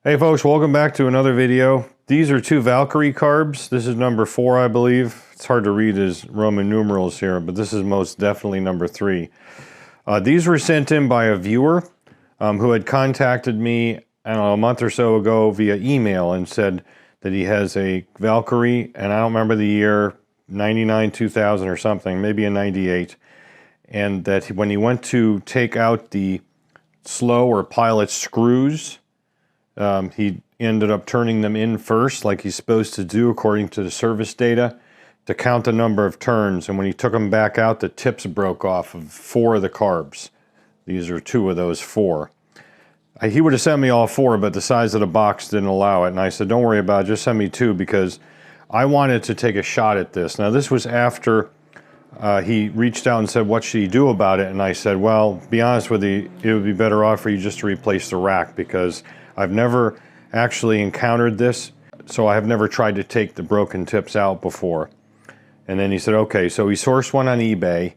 Hey folks, welcome back to another video. These are two Valkyrie carbs. This is number 4, I believe. It's hard to read as Roman numerals here, but this is most definitely number 3. These were sent in by a viewer who had contacted me, I don't know, a month or so ago via email and said that he has a Valkyrie, and I don't remember the year, 99, 2000 or something, maybe a 98, and that when he went to take out the slow or pilot screws, he ended up turning them in first, like he's supposed to do according to the service data, to count the number of turns. And when he took them back out, the tips broke off of 4 of the carbs. These are 2 of those 4. He would have sent me all 4, but the size of the box didn't allow it. And I said, don't worry about it, just send me 2, because I wanted to take a shot at this. Now, this was after he reached out and said, what should he do about it? And I said, well, be honest with you, it would be better off for you just to replace the rack, because I've never actually encountered this, so I have never tried to take the broken tips out before. And then he said, okay, so he sourced one on eBay,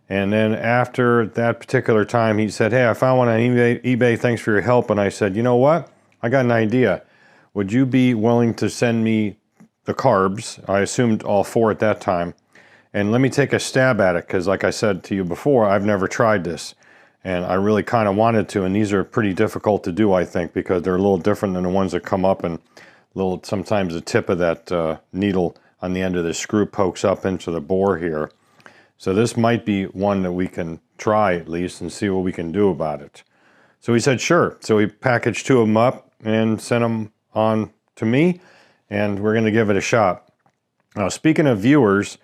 and then after that particular time, he said, hey, I found one on eBay, thanks for your help. And I said, you know what? I got an idea. Would you be willing to send me the carbs? I assumed all 4 at that time. And let me take a stab at it, because like I said to you before, I've never tried this. And I really kind of wanted to, and these are pretty difficult to do, I think, because they're a little different than the ones that come up, and sometimes the tip of that needle on the end of the screw pokes up into the bore here. So this might be one that we can try at least and see what we can do about it. So he said, sure. So we packaged 2 of them up and sent them on to me, and we're going to give it a shot. Now, speaking of viewers,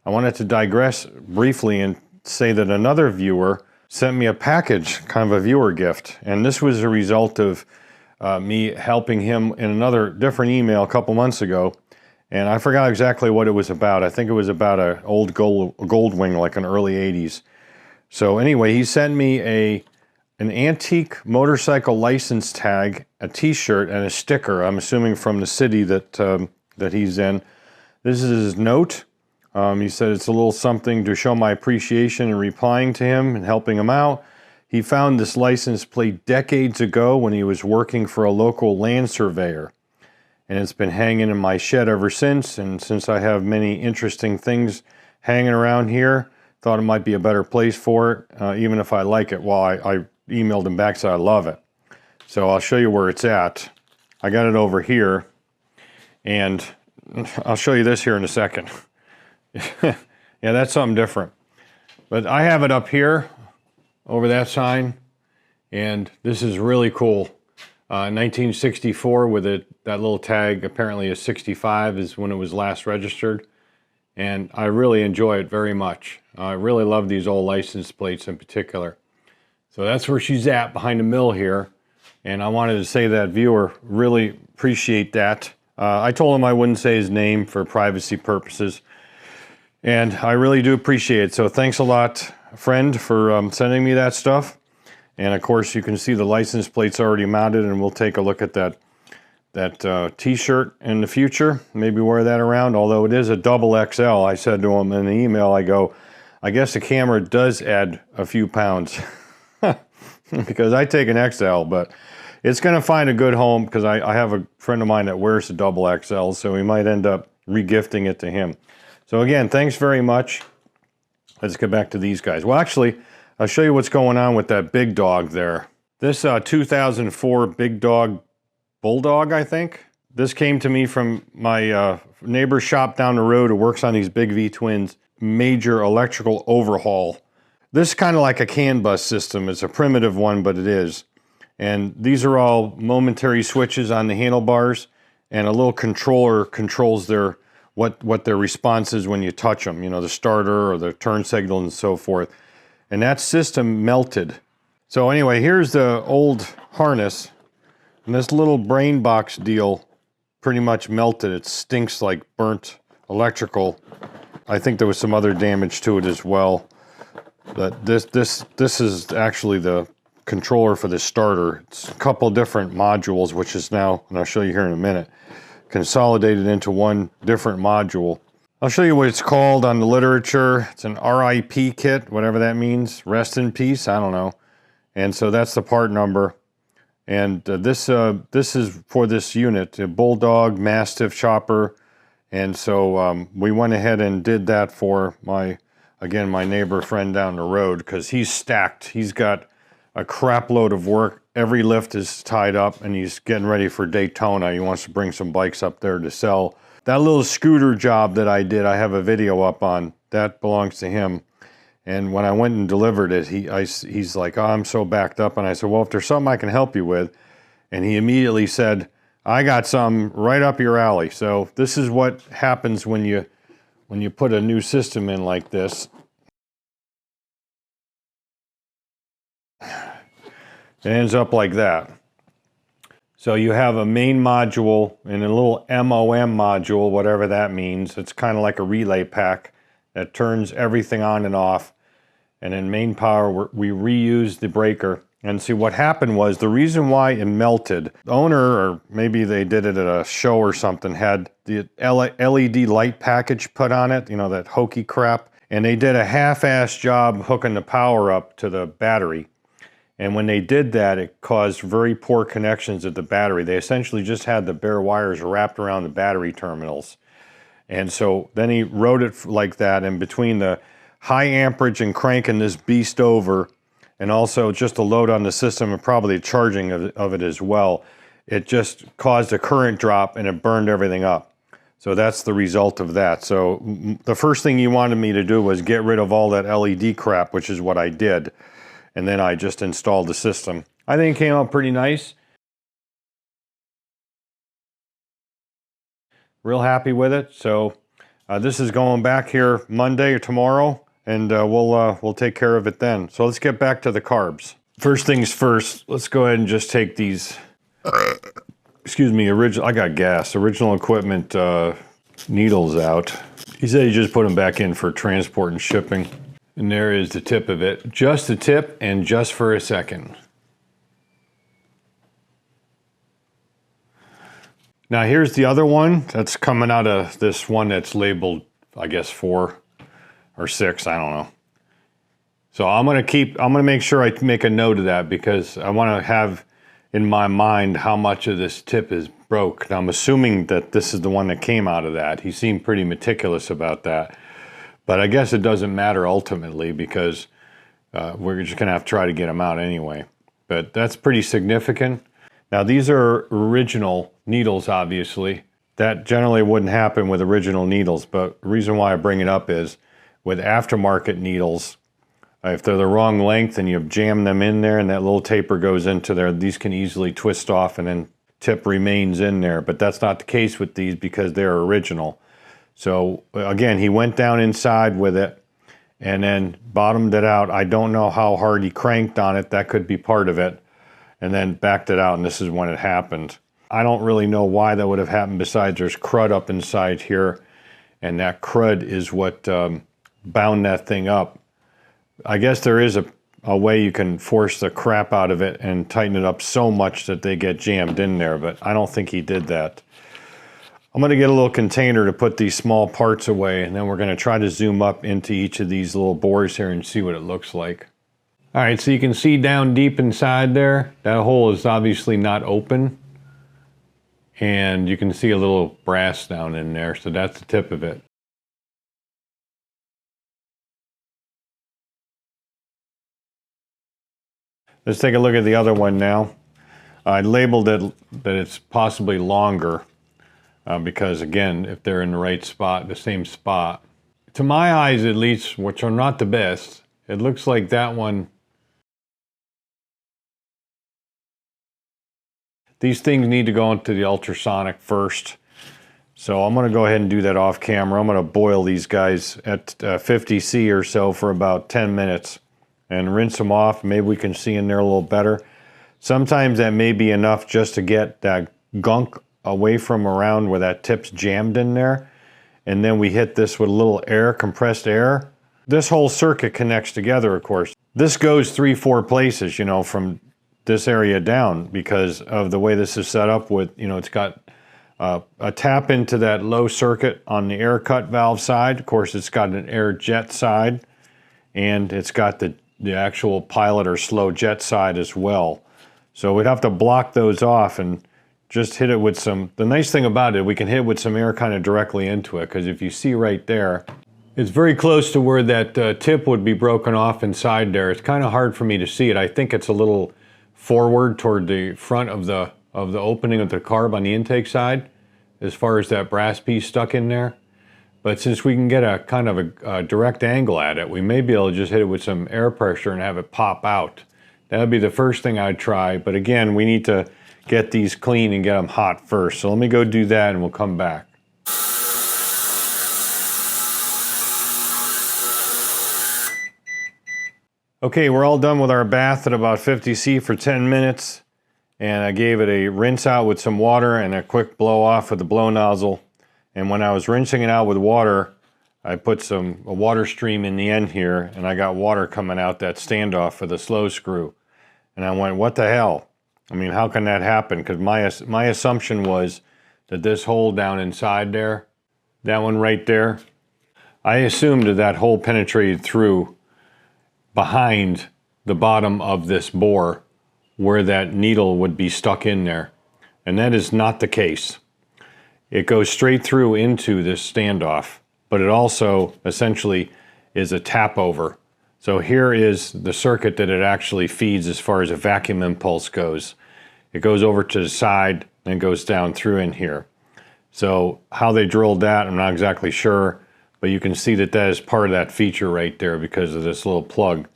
I wanted to digress briefly and say that another viewer sent me a package, kind of a viewer gift. And this was a result of me helping him in another different email a couple months ago. And I forgot exactly what it was about. I think it was about an old gold wing, like an early 80s. So anyway, he sent me an antique motorcycle license tag, a t-shirt, and a sticker, I'm assuming from the city that he's in. This is his note. He said it's a little something to show my appreciation in replying to him and helping him out. He found this license plate decades ago when he was working for a local land surveyor. And it's been hanging in my shed ever since. And since I have many interesting things hanging around here, thought it might be a better place for it, even if I like it. Well, I emailed him back, so I love it. So I'll show you where it's at. I got it over here. And I'll show you this here in a second. Yeah, that's something different. But I have it up here over that sign, and this is really cool. 1964 with it, that little tag, apparently a 65 is when it was last registered. And I really enjoy it very much. I really love these old license plates in particular. So that's where she's at, behind the mill here. And I wanted to say that viewer, really appreciate that. I told him I wouldn't say his name for privacy purposes. And I really do appreciate it. So thanks a lot, friend, for sending me that stuff. And of course, you can see the license plate's already mounted, and we'll take a look at that t-shirt in the future. Maybe wear that around, although it is a double XL. I said to him in the email, I go, I guess the camera does add a few pounds because I take an XL, but it's going to find a good home because I have a friend of mine that wears a double XL, so we might end up regifting it to him. So again, thanks very much. Let's get back to these guys. Well, actually, I'll show you what's going on with that big dog there. This 2004 Big Dog Bulldog, I think. This came to me from my neighbor's shop down the road who works on these big V-twins. Major electrical overhaul. This is kind of like a CAN bus system. It's a primitive one, but it is. And these are all momentary switches on the handlebars, and a little controller controls their what their response is when you touch them, you know, the starter or the turn signal and so forth. And that system melted. So anyway, here's the old harness, and this little brain box deal pretty much melted. It stinks like burnt electrical. I think there was some other damage to it as well. But this is actually the controller for the starter. It's a couple different modules, which is now, and I'll show you here in a minute, consolidated into one different module. I'll show you what it's called on the literature. It's an RIP kit, whatever that means. Rest in peace, I don't know. And so that's the part number. And this is for this unit, a Bulldog Mastiff chopper. And so we went ahead and did that for my neighbor friend down the road, because he's stacked. He's got a crap load of work. Every lift is tied up, and he's getting ready for Daytona. He wants to bring some bikes up there to sell. That little scooter job that I did, I have a video up on. That belongs to him. And when I went and delivered it, he's like, oh, I'm so backed up. And I said, well, if there's something I can help you with. And he immediately said, I got some right up your alley. So this is what happens when you put a new system in like this. It ends up like that. So you have a main module and a little MOM module, whatever that means. It's kind of like a relay pack that turns everything on and off. And in main power, we reuse the breaker. And see, what happened was, the reason why it melted, the owner, or maybe they did it at a show or something, had the LED light package put on it, you know, that hokey crap. And they did a half-ass job hooking the power up to the battery. And when they did that, it caused very poor connections at the battery. They essentially just had the bare wires wrapped around the battery terminals. And so then he wrote it like that, and between the high amperage and cranking this beast over, and also just a load on the system and probably charging of it as well, it just caused a current drop and it burned everything up. So that's the result of that. So the first thing you wanted me to do was get rid of all that LED crap, which is what I did. And then I just installed the system. I think it came out pretty nice. Real happy with it. So this is going back here Monday or tomorrow, and we'll take care of it then. So let's get back to the carbs. First things first, let's go ahead and just take these, excuse me, I got gas, original equipment needles out. He said he just put them back in for transport and shipping. And there is the tip of it. Just the tip, and just for a second. Now here's the other one that's coming out of this one that's labeled, I guess, 4 or 6, I don't know. So I'm gonna make sure I make a note of that, because I wanna have in my mind how much of this tip is broke. Now I'm assuming that this is the one that came out of that. He seemed pretty meticulous about that. But I guess it doesn't matter ultimately, because we're just gonna have to try to get them out anyway. But that's pretty significant. Now these are original needles, obviously. That generally wouldn't happen with original needles, but the reason why I bring it up is with aftermarket needles, if they're the wrong length and you jam them in there and that little taper goes into there, these can easily twist off and then tip remains in there. But that's not the case with these, because they're original. So again, he went down inside with it and then bottomed it out. I don't know how hard he cranked on it. That could be part of it. And then backed it out, and this is when it happened. I don't really know why that would have happened, besides there's crud up inside here, and that crud is what bound that thing up. I guess there is a way you can force the crap out of it and tighten it up so much that they get jammed in there, but I don't think he did that. I'm going to get a little container to put these small parts away, and then we're going to try to zoom up into each of these little bores here and see what it looks like. All right, so you can see down deep inside there, that hole is obviously not open. And you can see a little brass down in there, so that's the tip of it. Let's take a look at the other one now. I labeled it that it's possibly longer, because again, if they're in the right spot, the same spot. To my eyes at least, which are not the best, it looks like that one. These things need to go into the ultrasonic first. So I'm gonna go ahead and do that off camera. I'm gonna boil these guys at 50 C or so for about 10 minutes and rinse them off. Maybe we can see in there a little better. Sometimes that may be enough just to get that gunk away from around where that tip's jammed in there. And then we hit this with a little air, compressed air. This whole circuit connects together, of course. This goes 3-4 places, you know, from this area down, because of the way this is set up with, you know, it's got a tap into that low circuit on the air cut valve side. Of course, it's got an air jet side, and it's got the actual pilot or slow jet side as well. So we'd have to block those off and just hit it with some, the nice thing about it, we can hit with some air kind of directly into it, because if you see right there, it's very close to where that tip would be broken off inside there. It's kind of hard for me to see it. I think it's a little forward toward the front of the opening of the carb on the intake side, as far as that brass piece stuck in there. But since we can get a kind of a direct angle at it, we may be able to just hit it with some air pressure and have it pop out. That would be the first thing I'd try. But again, we need to get these clean and get them hot first. So let me go do that and we'll come back. Okay, we're all done with our bath at about 50°C for 10 minutes. And I gave it a rinse out with some water and a quick blow off with the blow nozzle. And when I was rinsing it out with water, I put a water stream in the end here, and I got water coming out that standoff for the slow screw. And I went, what the hell? I mean, how can that happen? Because my assumption was that this hole down inside there, that one right there, I assumed that hole penetrated through behind the bottom of this bore where that needle would be stuck in there. And that is not the case. It goes straight through into this standoff, but it also essentially is a tap over. So here is the circuit that it actually feeds as far as a vacuum impulse goes. It goes over to the side and goes down through in here. So how they drilled that, I'm not exactly sure, but you can see that that is part of that feature right there because of this little plug.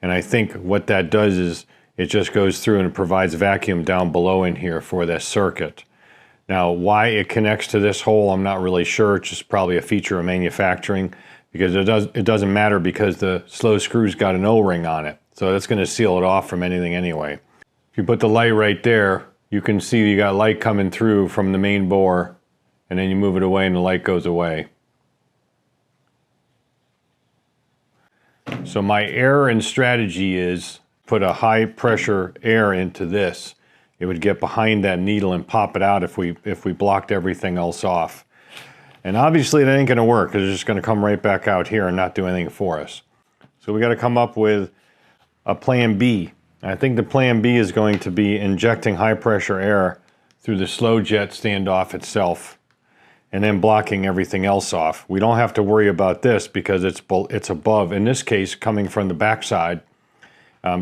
And I think what that does is it just goes through and it provides vacuum down below in here for this circuit. Now, why it connects to this hole, I'm not really sure. It's just probably a feature of manufacturing, because it doesn't matter because the slow screw's got an O-ring on it. So that's going to seal it off from anything anyway. If you put the light right there, you can see you got light coming through from the main bore, and then you move it away and the light goes away. So my error in strategy is put a high pressure air into this. It would get behind that needle and pop it out if we blocked everything else off. And obviously that ain't gonna work, because it's just gonna come right back out here and not do anything for us. So we gotta come up with a plan B. And I think the plan B is going to be injecting high pressure air through the slow jet standoff itself and then blocking everything else off. We don't have to worry about this because it's above, in this case, coming from the backside.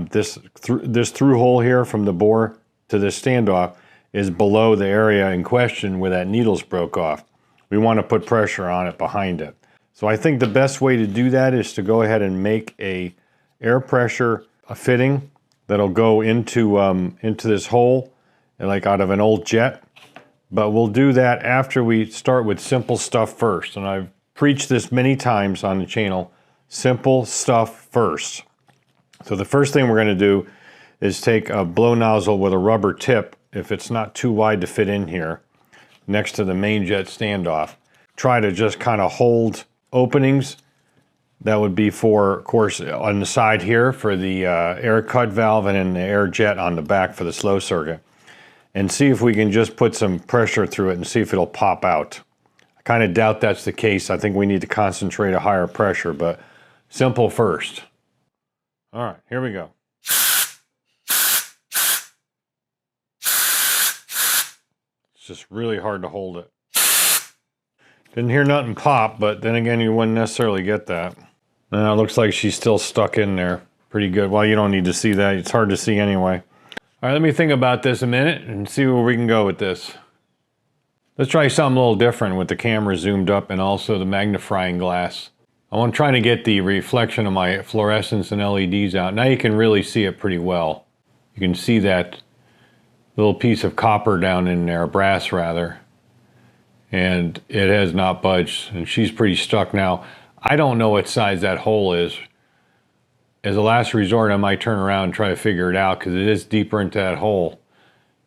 This through hole here from the bore to this standoff is below the area in question where that needle's broke off. We want to put pressure on it behind it. So I think the best way to do that is to go ahead and make a air pressure fitting that'll go into this hole, like out of an old jet. But we'll do that after we start with simple stuff first. And I've preached this many times on the channel, simple stuff first. So the first thing we're going to do is take a blow nozzle with a rubber tip, if it's not too wide to fit in here, next to the main jet standoff. Try to just kind of hold openings. That would be for, of course, on the side here for the air cut valve, and then the air jet on the back for the slow circuit. And see if we can just put some pressure through it and see if it'll pop out. I kind of doubt that's the case. I think we need to concentrate a higher pressure, but simple first. All right, here we go. It's just really hard to hold it. Didn't hear nothing pop, but then again, you wouldn't necessarily get that. Now it looks like she's still stuck in there pretty good. Well, you don't need to see that. It's hard to see anyway. All right, let me think about this a minute and see where we can go with this. Let's try something a little different with the camera zoomed up and also the magnifying glass. I'm trying to get the reflection of my fluorescents and LEDs out. Now you can really see it pretty well. You can see that little piece of copper down in there, brass rather, and it has not budged, and she's pretty stuck now. I don't know what size that hole is. As a last resort, I might turn around and try to figure it out, because it is deeper into that hole,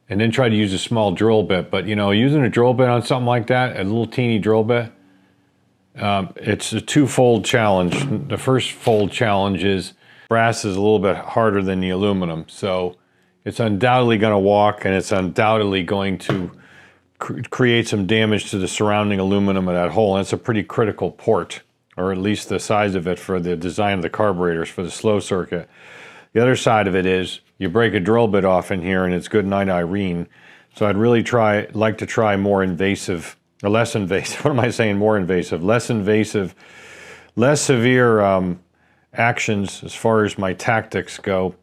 and then try to use a small drill bit. But you know, using a drill bit on something like that, a little teeny drill bit, it's a twofold challenge. The first fold challenge is brass is a little bit harder than the aluminum, so it's undoubtedly going to walk, and it's undoubtedly going to create some damage to the surrounding aluminum of that hole. And it's a pretty critical port, or at least the size of it for the design of the carburetors for the slow circuit. The other side of it is you break a drill bit off in here and it's good night Irene. So I'd really like to try more invasive, or less invasive, what am I saying, more invasive, less invasive, less severe actions as far as my tactics go.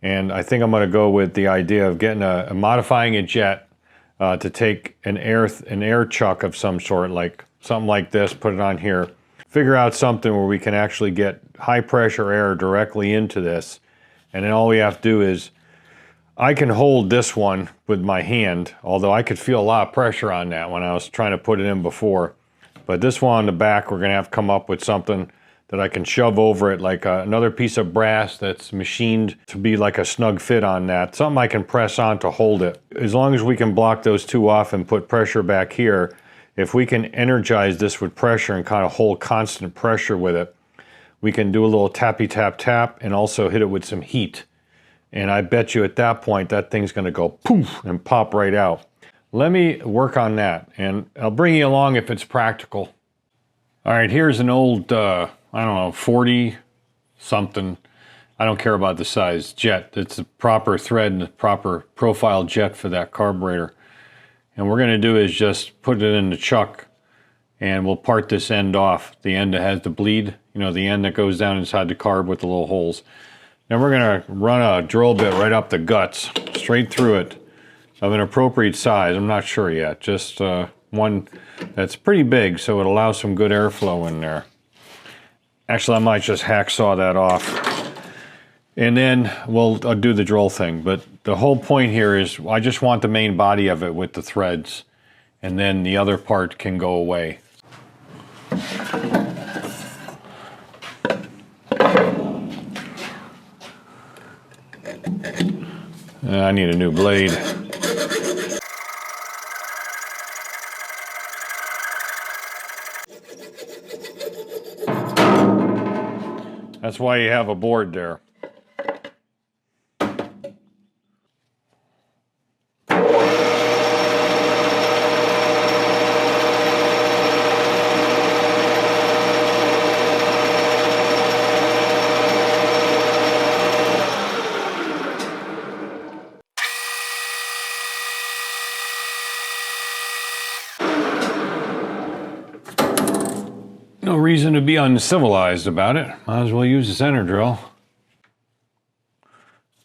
And I think I'm going to go with the idea of getting modifying a jet to take an air chuck of some sort, like something like this, put it on here. Figure out something where we can actually get high pressure air directly into this. And then all we have to do is, I can hold this one with my hand, although I could feel a lot of pressure on that when I was trying to put it in before. But this one on the back, we're going to have to come up with something that I can shove over it, like another piece of brass that's machined to be like a snug fit on that. Something I can press on to hold it. As long as we can block those two off and put pressure back here, if we can energize this with pressure and kind of hold constant pressure with it, we can do a little tappy tap tap and also hit it with some heat. And I bet you at that point, that thing's going to go poof and pop right out. Let me work on that, and I'll bring you along if it's practical. All right, here's an old, I don't know, 40 something, I don't care about the size, jet. It's a proper thread and a proper profile jet for that carburetor. And what we're going to do is just put it in the chuck, and we'll part this end off, the end that has the bleed, you know, the end that goes down inside the carb with the little holes. Then we're going to run a drill bit right up the guts, straight through it, of an appropriate size. I'm not sure yet, just one that's pretty big so it allows some good airflow in there. Actually, I might just hacksaw that off. And then we'll do the drill thing. But the whole point here is I just want the main body of it with the threads, and then the other part can go away. I need a new blade. That's why you have a board there. No reason to be uncivilized about it. Might as well use the center drill.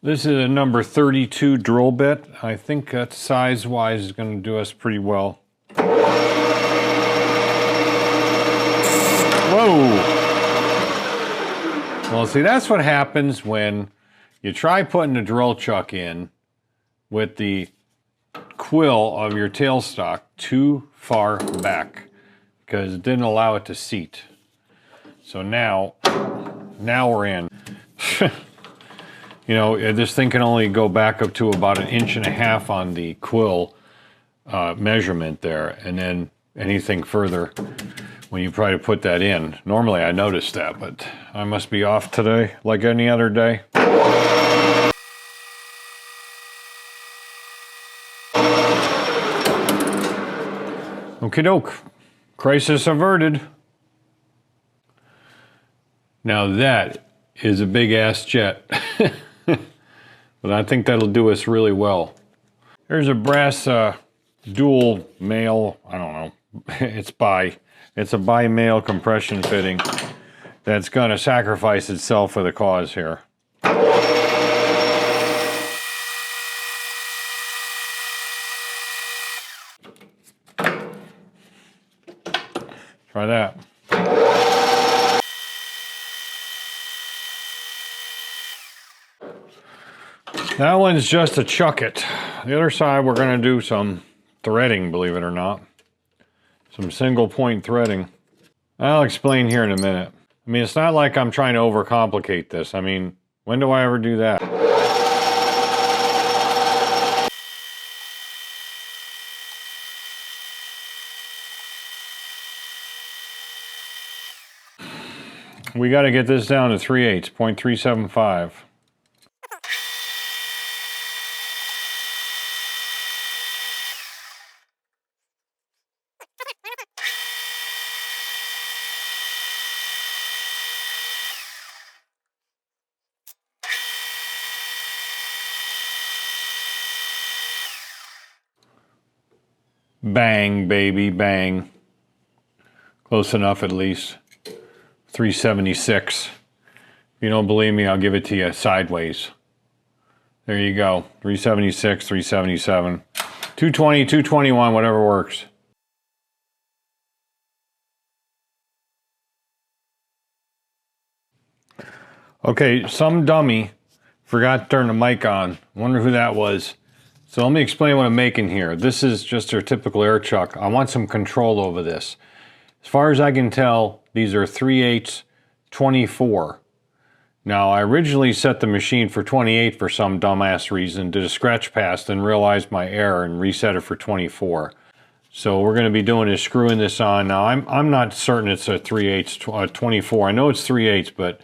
This is a number 32 drill bit. I think that size-wise is going to do us pretty well. Whoa! Well, see, that's what happens when you try putting the drill chuck in with the quill of your tailstock too far back, because it didn't allow it to seat. So now we're in. You know, this thing can only go back up to about 1.5 inches on the quill measurement there, and then anything further when you try to put that in. Normally I notice that, but I must be off today like any other day. Okie doke. Crisis averted. Now that is a big ass jet. But I think that'll do us really well. There's a brass dual male, I don't know, it's a bi-male compression fitting that's gonna sacrifice itself for the cause here. Try that. That one's just to chuck it. The other side we're going to do some threading, believe it or not. Some single point threading. I'll explain here in a minute. I mean, it's not like I'm trying to overcomplicate this. I mean, when do I ever do that? We got to get this down to 3/8, 0.375. Bang, baby, bang. Close enough at least. 376. If you don't believe me, I'll give it to you sideways. There you go. 376, 377. 220, 221, whatever works. Okay, some dummy forgot to turn the mic on. Wonder who that was. So let me explain what I'm making here. This is just a typical air chuck. I want some control over this. As far as I can tell, these are 3/8 24. Now, I originally set the machine for 28 for some dumbass reason, did a scratch pass, then realized my error and reset it for 24. So we're going to be doing is screwing this on. Now, I'm not certain it's a 3/8 24. I know it's 3/8, but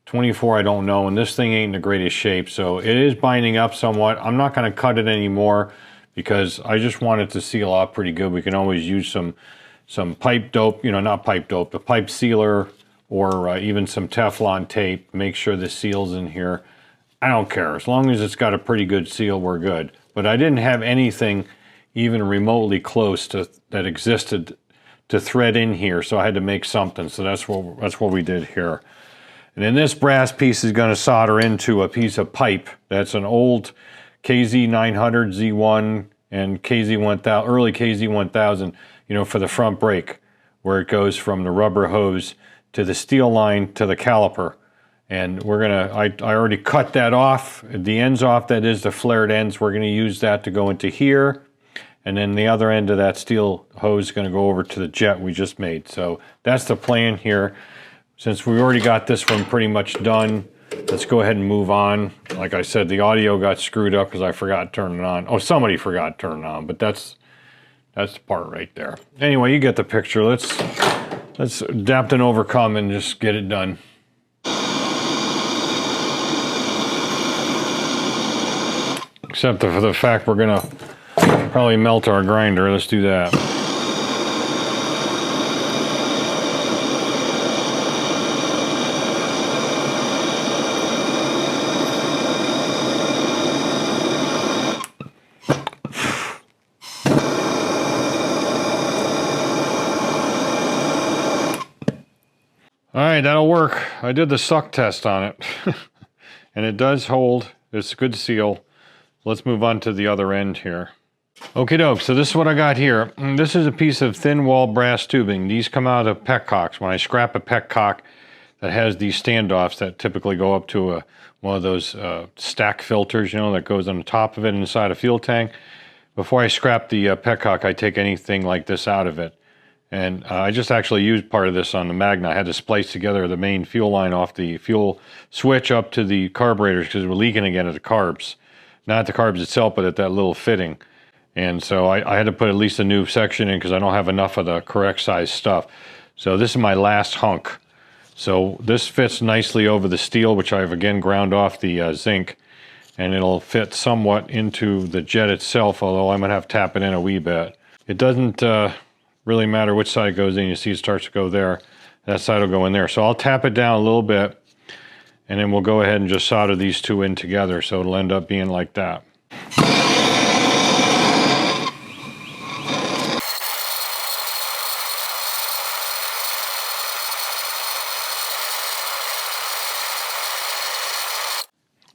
24 I don't know, and this thing ain't in the greatest shape, so it is binding up somewhat. I'm not going to cut it anymore because I just want it to seal up pretty good. We can always use some pipe dope, you know, not pipe dope, the pipe sealer, or even some Teflon tape. Make sure the seal's in here. I don't care. As long as it's got a pretty good seal, we're good. But I didn't have anything even remotely close to that existed to thread in here, so I had to make something. So that's what we did here. And then this brass piece is going to solder into a piece of pipe. That's an old KZ900 Z1 and KZ1000, early KZ1000, you know, for the front brake, where it goes from the rubber hose to the steel line to the caliper. And we're gonna, I already cut that off, the ends off, that is the flared ends. We're gonna use that to go into here. And then the other end of that steel hose is gonna go over to the jet we just made. So that's the plan here. Since we already got this one pretty much done, let's go ahead and move on. Like I said, the audio got screwed up because I forgot to turn it on. Oh, somebody forgot to turn it on, but that's the part right there. Anyway, you get the picture. Let's adapt and overcome and just get it done. Except for the fact we're gonna probably melt our grinder. Let's do that. All right, that'll work. I did the suck test on it, and it does hold. It's a good seal. Let's move on to the other end here. Okie doke, so this is what I got here. This is a piece of thin wall brass tubing. These come out of petcocks. When I scrap a petcock that has these standoffs that typically go up to one of those stack filters, you know, that goes on the top of it inside a fuel tank. Before I scrap the petcock, I take anything like this out of it. And I just actually used part of this on the Magna. I had to splice together the main fuel line off the fuel switch up to the carburetors because we're leaking again at the carbs. Not at the carbs itself, but at that little fitting. And so I had to put at least a new section in because I don't have enough of the correct size stuff. So this is my last hunk. So this fits nicely over the steel, which I've again ground off the zinc. And it'll fit somewhat into the jet itself, although I'm going to have to tap it in a wee bit. It doesn't really matter which side it goes in. You see it starts to go there. That side will go in there. So I'll tap it down a little bit, and then we'll go ahead and just solder these two in together, so it'll end up being like that.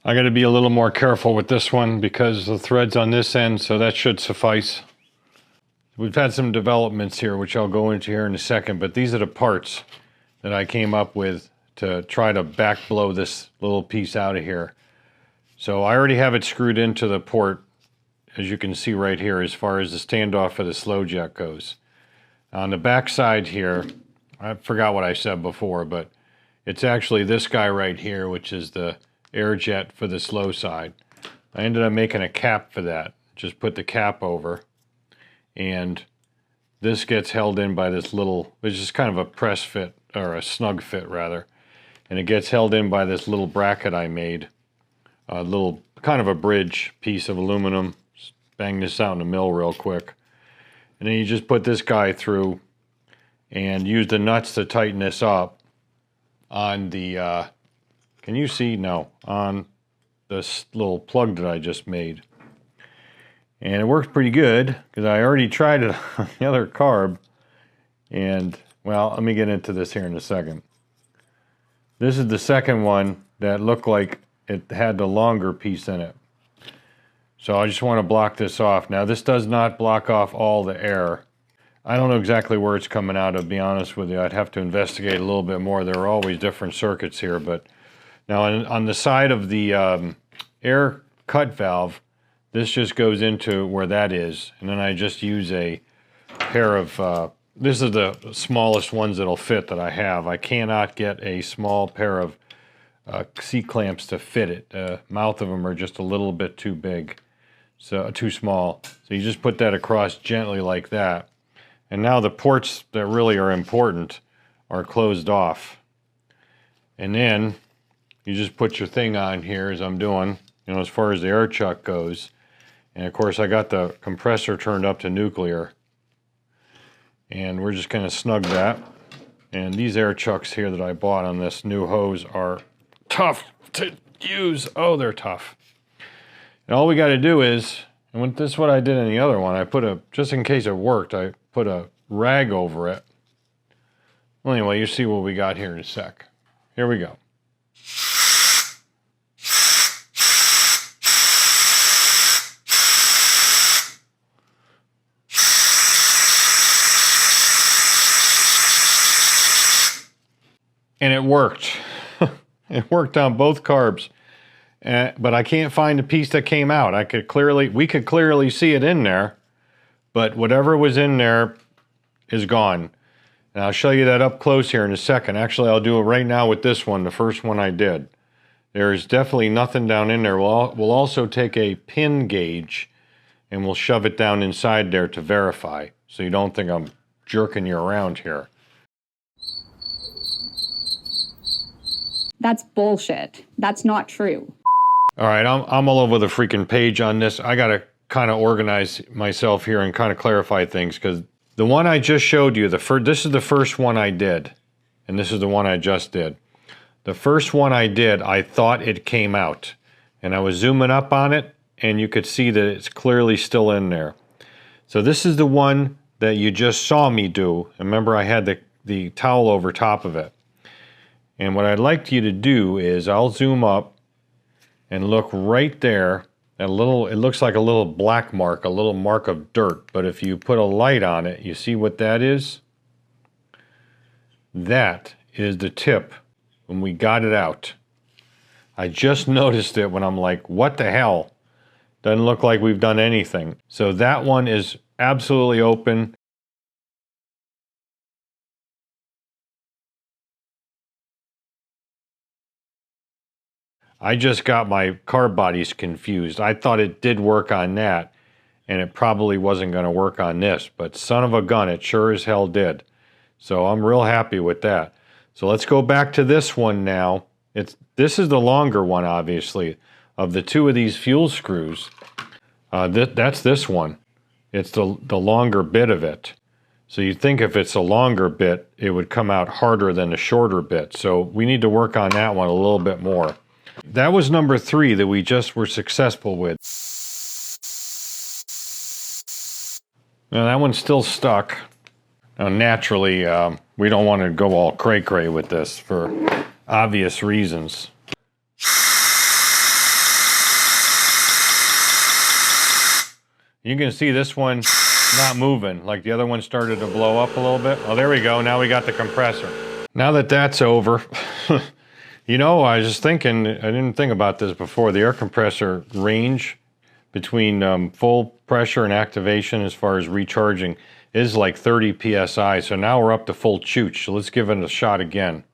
I got to be a little more careful with this one because the thread's on this end, so that should suffice. We've had some developments here, which I'll go into here in a second, but these are the parts that I came up with to try to back blow this little piece out of here. So I already have it screwed into the port, as you can see right here, as far as the standoff for the slow jet goes. On the back side here, I forgot what I said before, but it's actually this guy right here, which is the air jet for the slow side. I ended up making a cap for that. Just put the cap over. And this gets held in by this little, which is kind of a press fit, or a snug fit rather. And it gets held in by this little bracket I made. A little, kind of a bridge piece of aluminum. Just bang this out in the mill real quick. And then you just put this guy through and use the nuts to tighten this up on the, can you see? No, on this little plug that I just made. And it works pretty good because I already tried it on the other carb. And, well, let me get into this here in a second. This is the second one that looked like it had the longer piece in it. So I just want to block this off. Now, this does not block off all the air. I don't know exactly where it's coming out of, to be honest with you. I'd have to investigate a little bit more. There are always different circuits here. But now on the side of the air cut valve, this just goes into where that is. And then I just use a pair of, this is the smallest ones that'll fit that I have. I cannot get a small pair of C-clamps to fit it. The mouth of them are just a little bit too big, so too small. So you just put that across gently like that. And now the ports that really are important are closed off. And then you just put your thing on here as I'm doing, you know, as far as the air chuck goes. And of course I got the compressor turned up to nuclear. And we're just going to snug that. And these air chucks here that I bought on this new hose are tough to use. Oh, they're tough. And all we got to do is, and this is what I did in the other one, I put just in case it worked, I put a rag over it. Well, anyway, you see what we got here in a sec. Here we go. And it worked. It worked on both carbs. But I can't find the piece that came out. We could clearly see it in there, but whatever was in there is gone. And I'll show you that up close here in a second. Actually, I'll do it right now with this one, the first one I did. There's definitely nothing down in there. We'll also take a pin gauge and we'll shove it down inside there to verify, so you don't think I'm jerking you around here. That's bullshit. That's not true. All right, I'm all over the freaking page on this. I got to kind of organize myself here and kind of clarify things, because the one I just showed you, this is the first one I did, and this is the one I just did. The first one I did, I thought it came out, and I was zooming up on it, and you could see that it's clearly still in there. So this is the one that you just saw me do. Remember, I had the towel over top of it. And what I'd like you to do is I'll zoom up and look right there. It looks like a little black mark, a little mark of dirt. But if you put a light on it, you see what that is? That is the tip when we got it out. I just noticed it when I'm like, what the hell? Doesn't look like we've done anything. So that one is absolutely open. I just got my carb bodies confused. I thought it did work on that, and it probably wasn't going to work on this, but son of a gun, it sure as hell did. So I'm real happy with that. So let's go back to this one now. This is the longer one, obviously, of the two of these fuel screws. That's this one. It's the longer bit of it. So you'd think if it's a longer bit, it would come out harder than the shorter bit. So we need to work on that one a little bit more. That was number 3 that we just were successful with. Now that one's still stuck. Now naturally, we don't want to go all cray-cray with this for obvious reasons. You can see this one not moving, like the other one started to blow up a little bit. Oh, there we go. Now we got the compressor. Now that that's over, you know, I was just thinking, I didn't think about this before, the air compressor range between full pressure and activation as far as recharging is like 30 PSI. So now we're up to full chooch. So let's give it a shot again.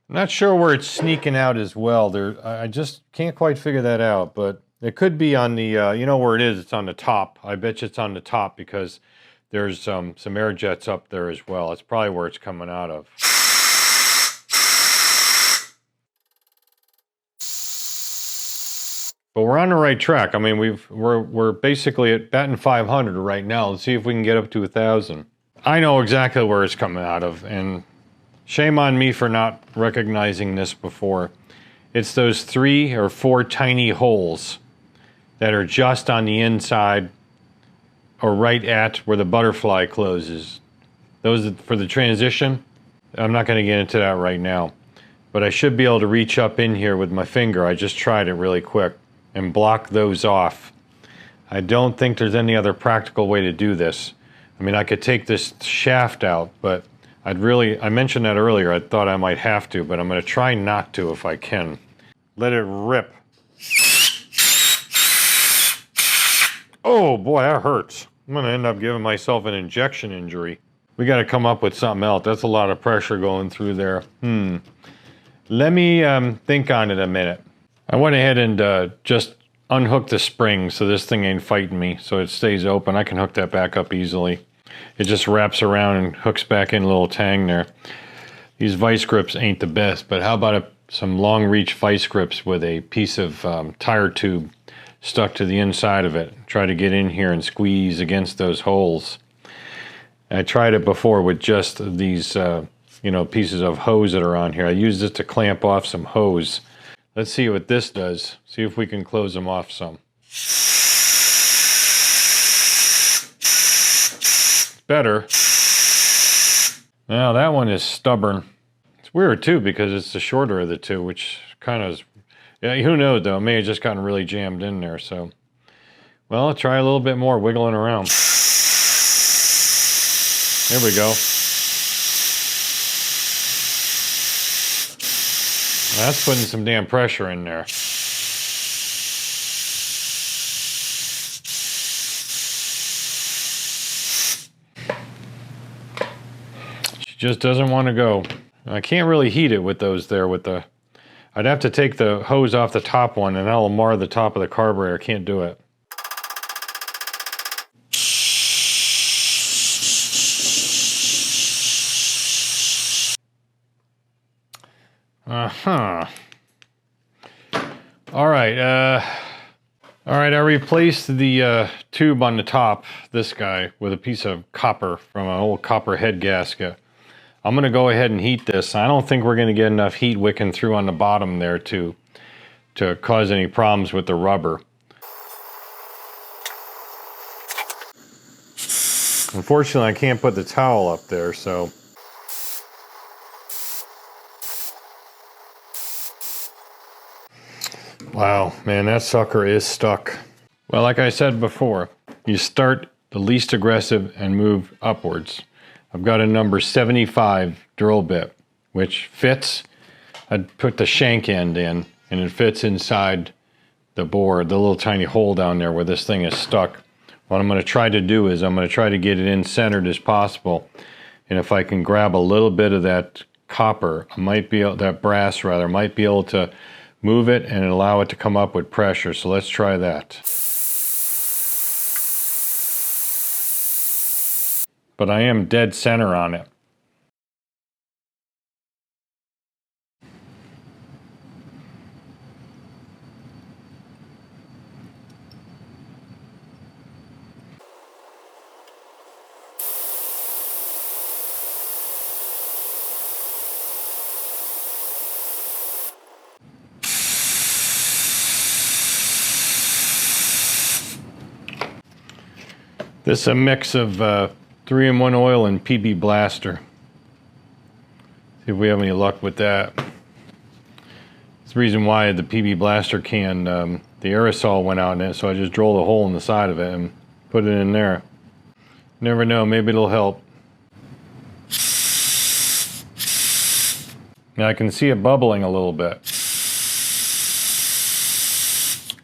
I'm not sure where it's sneaking out as well. I just can't quite figure that out, but it could be on the, you know where it is, it's on the top. I bet you it's on the top because there's some air jets up there as well. It's probably where it's coming out of. But we're on the right track. I mean, we're basically at batting 500 right now. Let's see if we can get up to 1,000. I know exactly where it's coming out of, and shame on me for not recognizing this before. It's those 3 or 4 tiny holes that are just on the inside or right at where the butterfly closes. Those for the transition, I'm not going to get into that right now. But I should be able to reach up in here with my finger. I just tried it really quick and block those off. I don't think there's any other practical way to do this. I mean, I could take this shaft out, but I mentioned that earlier. I thought I might have to, but I'm going to try not to if I can. Let it rip. Oh boy, that hurts. I'm going to end up giving myself an injection injury. We got to come up with something else. That's a lot of pressure going through there. Let me think on it a minute. I went ahead and just unhooked the spring so this thing ain't fighting me, so it stays open. I can hook that back up easily. It just wraps around and hooks back in a little tang there. These vice grips ain't the best, but how about some long reach vice grips with a piece of tire tube stuck to the inside of it? Try to get in here and squeeze against those holes. I tried it before with just these pieces of hose that are on here. I used it to clamp off some hose. Let's see what this does. See if we can close them off some. It's better. Now that one is stubborn. It's weird too because it's the shorter of the two, which kind of is, yeah, who knows though, it may have just gotten really jammed in there. So, well, I'll try a little bit more wiggling around. There we go. That's putting some damn pressure in there. She just doesn't want to go. I can't really heat it with those there with the... I'd have to take the hose off the top one and that'll mar the top of the carburetor. Can't do it. All right, I replaced the tube on the top, this guy, with a piece of copper from an old copper head gasket. I'm gonna go ahead and heat this. I don't think we're gonna get enough heat wicking through on the bottom there to cause any problems with the rubber. Unfortunately, I can't put the towel up there, so... Wow, man, that sucker is stuck. Well, like I said before, you start the least aggressive and move upwards. I've got a number 75 drill bit, which fits. I'd put the shank end in, and it fits inside the bore, the little tiny hole down there where this thing is stuck. What I'm going to try to do is I'm going to try to get it in centered as possible. And if I can grab a little bit of that copper, I might be able, that brass rather, might be able to move it and allow it to come up with pressure. So let's try that. But I am dead center on it. This is a mix of 3-in-1 oil and PB Blaster. See if we have any luck with that. That's the reason why the PB Blaster can, the aerosol went out in it, so I just drilled a hole in the side of it and put it in there. Never know, maybe it'll help. Now I can see it bubbling a little bit.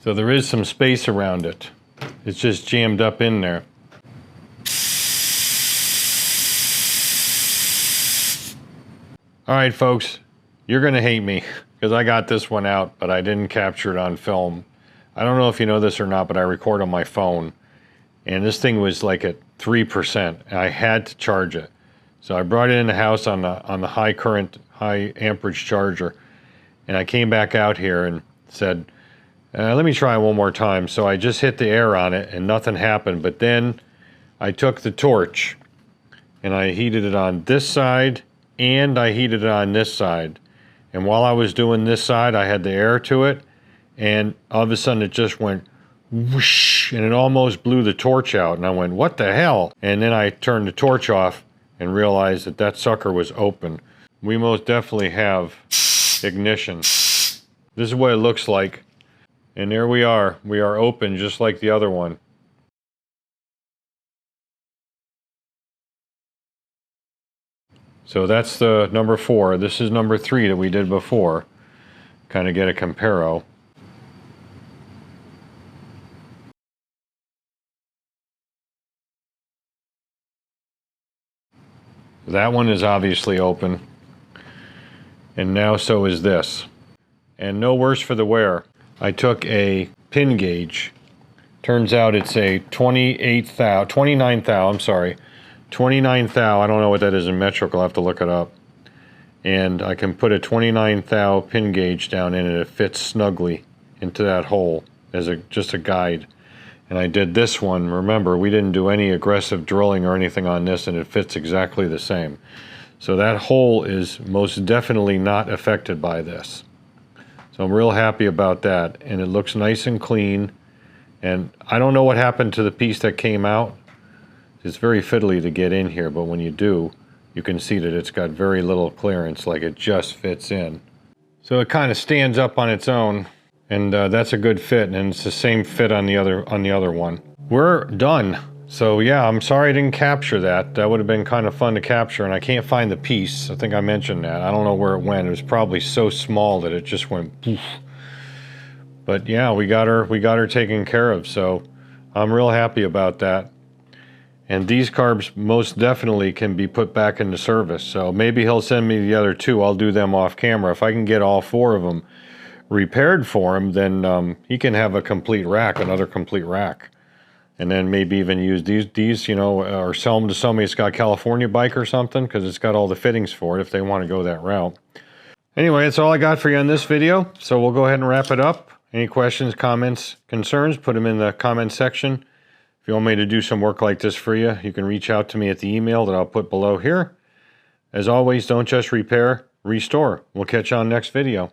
So there is some space around it. It's just jammed up in there. All right, folks, you're gonna hate me because I got this one out, but I didn't capture it on film. I don't know if you know this or not, but I record on my phone, and this thing was like at 3%. And I had to charge it, so I brought it in the house on the high current, high amperage charger, and I came back out here and said, let me try one more time. So I just hit the air on it, and nothing happened. But then I took the torch, and I heated it on this side. And I heated it on this side. And while I was doing this side, I had the air to it. And all of a sudden it just went whoosh, and it almost blew the torch out. And I went, what the hell? And then I turned the torch off and realized that that sucker was open. We most definitely have ignition. This is what it looks like. And there we are. We are open just like the other one. So that's the number 4. This is number 3 that we did before. Kind of get a comparo. That one is obviously open. And now so is this. And no worse for the wear. I took a pin gauge. Turns out it's a 29 thou, I'm sorry. 29 thou, I don't know what that is in metric, I'll have to look it up. And I can put a 29 thou pin gauge down in it, it fits snugly into that hole as just a guide. And I did this one, remember, we didn't do any aggressive drilling or anything on this, and it fits exactly the same. So that hole is most definitely not affected by this. So I'm real happy about that, and it looks nice and clean. And I don't know what happened to the piece that came out. It's very fiddly to get in here, but when you do, you can see that it's got very little clearance, like it just fits in. So it kind of stands up on its own, and that's a good fit, and it's the same fit on the other one. We're done. So yeah, I'm sorry I didn't capture that. That would have been kind of fun to capture, and I can't find the piece. I think I mentioned that. I don't know where it went. It was probably so small that it just went poof. But yeah, we got her taken care of, so I'm real happy about that. And these carbs most definitely can be put back into service. So maybe he'll send me the other 2. I'll do them off camera. If I can get all 4 of them repaired for him, then he can have a complete rack, another complete rack. And then maybe even use these, you know, or sell them to somebody that's got a California bike or something, because it's got all the fittings for it if they want to go that route. Anyway, that's all I got for you on this video. So we'll go ahead and wrap it up. Any questions, comments, concerns, put them in the comment section. If you want me to do some work like this for you, you can reach out to me at the email that I'll put below here. As always, don't just repair, restore. We'll catch you on next video.